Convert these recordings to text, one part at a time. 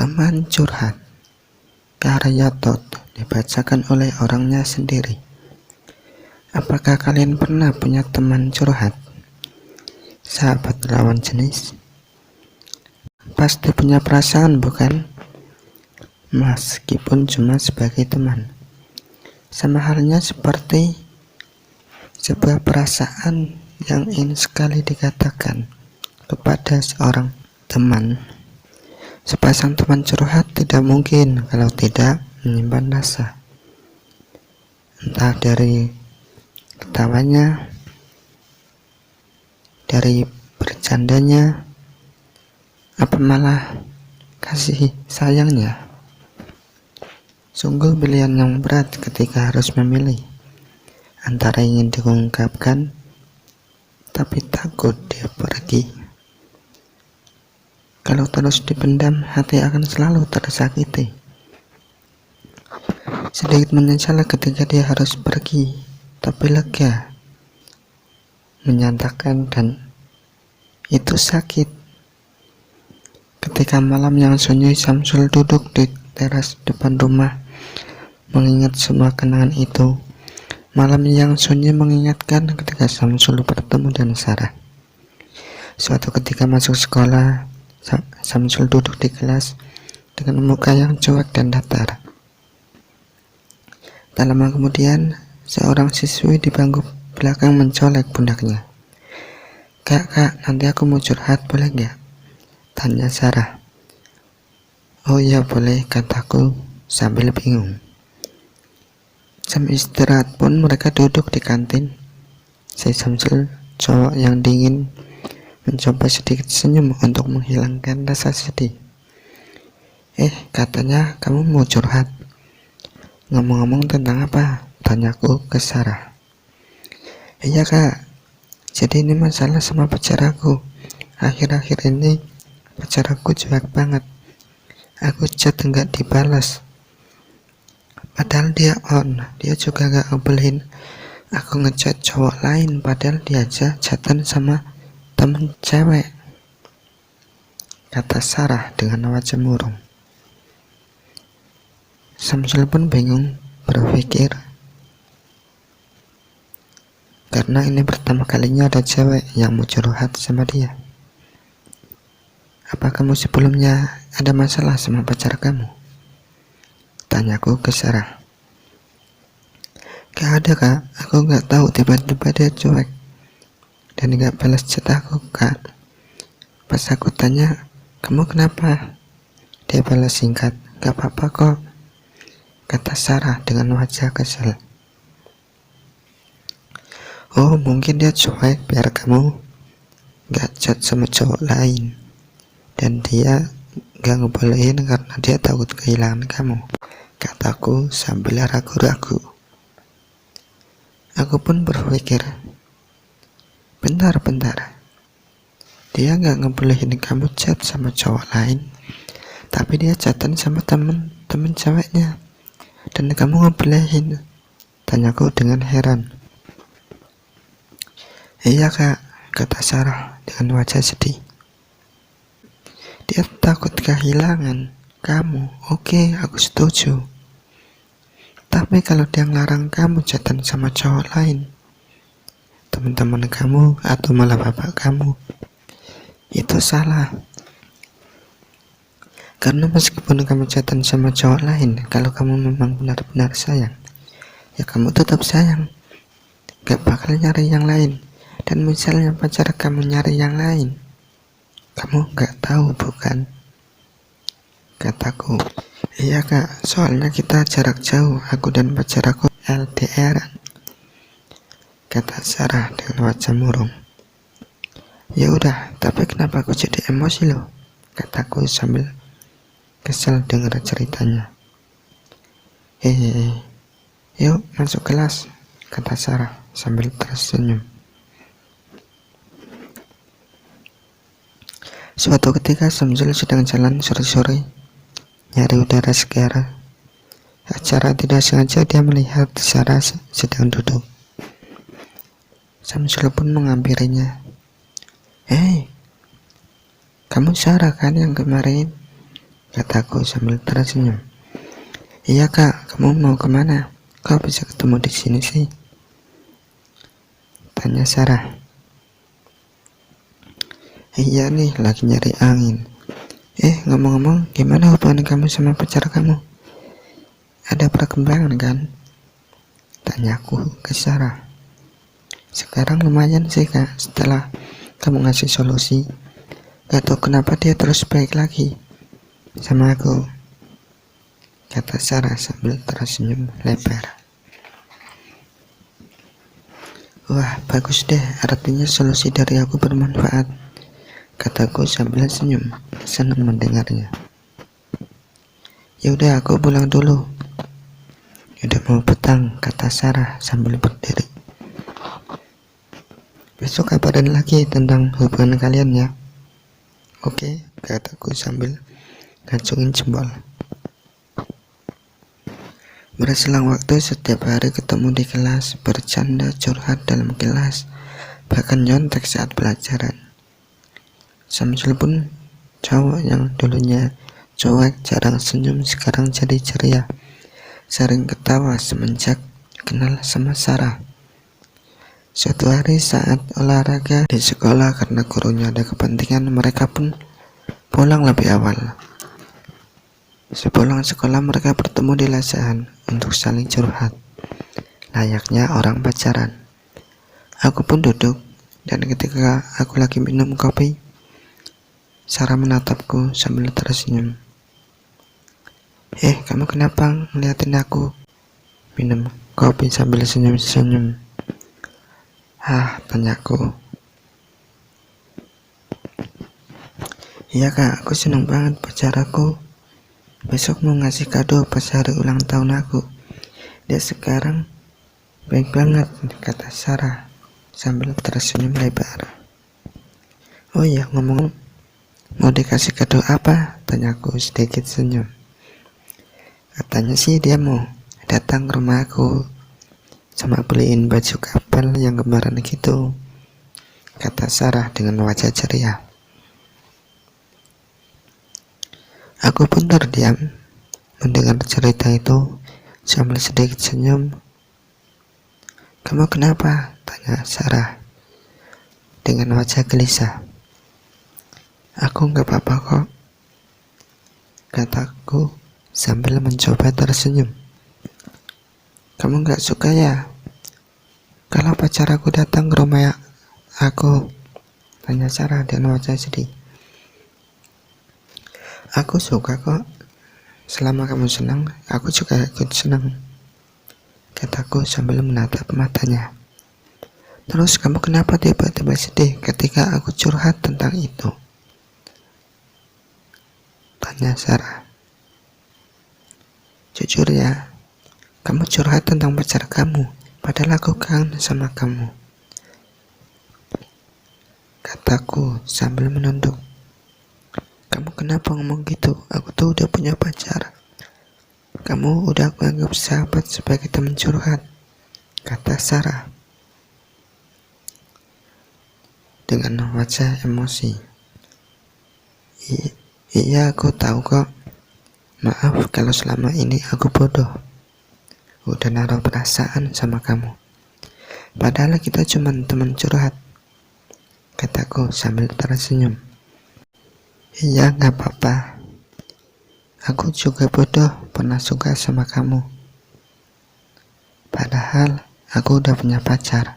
Teman curhat karya Todd dibacakan oleh orangnya sendiri. Apakah kalian pernah punya teman curhat? Sahabat lawan jenis? Pasti punya perasaan, bukan? Meskipun cuma sebagai teman. Sama halnya seperti sebuah perasaan yang ingin sekali dikatakan kepada seorang teman. Sepasang teman curhat tidak mungkin kalau tidak menyimpan rasa, entah dari ketawanya, dari bercandanya, apa malah kasih sayangnya. Sungguh pilihan yang berat ketika harus memilih antara ingin diungkapkan tapi takut dia pergi. Kalau terus dipendam, hati akan selalu tersakiti. Sedikit menyesal ketika dia harus pergi, tapi lega menyatakan dan itu sakit. Ketika malam yang sunyi, Samsul duduk di teras depan rumah mengingat semua kenangan itu. Malam yang sunyi mengingatkan ketika Samsul bertemu dengan Sarah. Suatu ketika masuk sekolah, Samsul duduk di kelas dengan muka yang cuek dan datar. Tak lama kemudian, seorang siswi di bangku belakang mencolek pundaknya. Kak, nanti aku mau curhat, boleh nggak? Tanya Sarah. Oh ya boleh, kataku sambil bingung. Jam istirahat pun mereka duduk di kantin. Si Samsul, cowok yang dingin, mencoba sedikit senyum untuk menghilangkan rasa sedih. Katanya kamu mau curhat. Ngomong-ngomong tentang apa? Tanyaku ke Sarah. Iya kak, jadi ini masalah sama pacar aku. Akhir-akhir ini pacar aku cuek banget. Aku chat enggak dibalas, padahal dia on. Dia juga gak ngebolehin aku ngechat cowok lain, padahal dia aja chatan sama temen cewek, kata Sarah dengan wajah murung. Samsul pun bingung berpikir, karena ini pertama kalinya ada cewek yang mau curhat sama dia. Apa kamu sebelumnya ada masalah sama pacar kamu? Tanyaku ke Sarah. Gak ada kak, aku gak tahu tiba-tiba dia cuek dan gak balas chat aku kak. Pas aku tanya, kamu kenapa? Dia balas singkat, gak apa-apa kok, kata Sarah dengan wajah kesal. Oh mungkin dia cuek biar kamu gak chat sama cowok lain, dan dia gak ngebolehin karena dia takut kehilangan kamu, kataku sambil ragu-ragu. Aku pun berpikir, bentar, dia gak ngebolehin kamu chat sama cowok lain, tapi dia chatan sama temen ceweknya, dan kamu ngebolehin? Tanyaku dengan heran. Iya kak, kata Sarah dengan wajah sedih. Dia takut kehilangan kamu. Oke, aku setuju. Tapi kalau dia ngelarang kamu chatan sama cowok lain, teman-teman kamu atau malah bapak kamu, itu salah. Karena meskipun kamu chatan sama cowok lain, kalau kamu memang benar-benar sayang, ya kamu tetap sayang, gak bakal nyari yang lain. Dan misalnya pacar kamu nyari yang lain, kamu gak tahu bukan? Kataku. Iya kak, soalnya kita jarak jauh, aku dan pacar aku LDR, kata Sarah dengan wajah murung. Ya udah, tapi kenapa aku jadi emosi loh? Kataku sambil kesal dengar ceritanya. Yuk masuk kelas, kata Sarah sambil tersenyum. Suatu ketika Samsul sedang jalan sore-sore nyari udara segar. Secara tidak sengaja dia melihat Sarah sedang duduk. Samsul pun menghampirinya. Kamu Sarah kan yang kemarin? kataku sambil tersenyum. Iya kak, kamu mau kemana? Kau bisa ketemu di sini sih? Tanya Sarah. Iya nih, lagi nyari angin. Ngomong-ngomong, gimana hubungan kamu sama pacar kamu? Ada perkembangan kan? Tanyaku ke Sarah. Sekarang lumayan sih kak, setelah kamu ngasih solusi. Gak tau kenapa dia terus baik lagi sama aku, kata Sarah sambil tersenyum lebar. Wah, bagus deh, artinya solusi dari aku bermanfaat, kataku sambil senyum, senang mendengarnya. Yaudah, aku pulang dulu. Udah mau petang, kata Sarah sambil berdiri. Besok kabarin lagi tentang hubungan kalian ya. Oke, kataku sambil ngacungin jempol. Berselang waktu, setiap hari ketemu di kelas, bercanda, curhat dalam kelas, bahkan nyontek saat pelajaran. Samsul pun cowok yang dulunya cuek, jarang senyum, sekarang jadi ceria, sering ketawa semenjak kenal sama Sarah. Suatu hari saat olahraga di sekolah, karena gurunya ada kepentingan, mereka pun pulang lebih awal. Sepulang sekolah, mereka bertemu di lesehan untuk saling curhat, layaknya orang pacaran. Aku pun duduk, dan ketika aku lagi minum kopi, Sarah menatapku sambil tersenyum. Kamu kenapa ngeliatin aku minum kopi sambil senyum-senyum? Tanyaku. Iya kak, aku seneng banget pacar aku besok mau ngasih kado pas hari ulang tahun aku. Dia sekarang baik banget, kata Sarah sambil tersenyum lebar. Oh iya, ngomong, mau dikasih kado apa? Tanyaku sedikit senyum. Katanya sih dia mau datang ke rumah aku sama beliin baju kapal yang kemarin gitu, kata Sarah dengan wajah ceria. Aku pun terdiam mendengar cerita itu sambil sedikit senyum. Kamu kenapa? Tanya Sarah dengan wajah gelisah. Aku gak apa-apa kok, kataku sambil mencoba tersenyum. Kamu gak suka ya kalau pacar aku datang ke rumah aku? Tanya Sarah dengan wajah sedih. Aku suka kok, selama kamu senang, aku juga ikut senang, kataku sambil menatap matanya. Terus kamu kenapa tiba-tiba sedih ketika aku curhat tentang itu? Tanya Sarah. Jujur ya, kamu curhat tentang pacar kamu, padahal aku kangen sama kamu, kataku sambil menunduk. Kamu kenapa ngomong gitu? Aku tuh udah punya pacar. Kamu udah aku anggap sahabat sebagai teman curhat, kata Sarah dengan wajah emosi. Iya, aku tahu kok. Maaf kalau selama ini aku bodoh, udah naruh perasaan sama kamu. Padahal kita cuma teman curhat, kataku sambil tersenyum. Iya, gak apa-apa. Aku juga bodoh pernah suka sama kamu. Padahal aku udah punya pacar,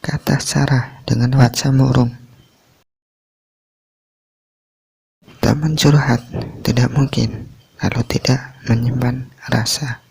kata Sarah dengan wajah murung. Teman curhat tidak mungkin kalau tidak menyimpan rasa.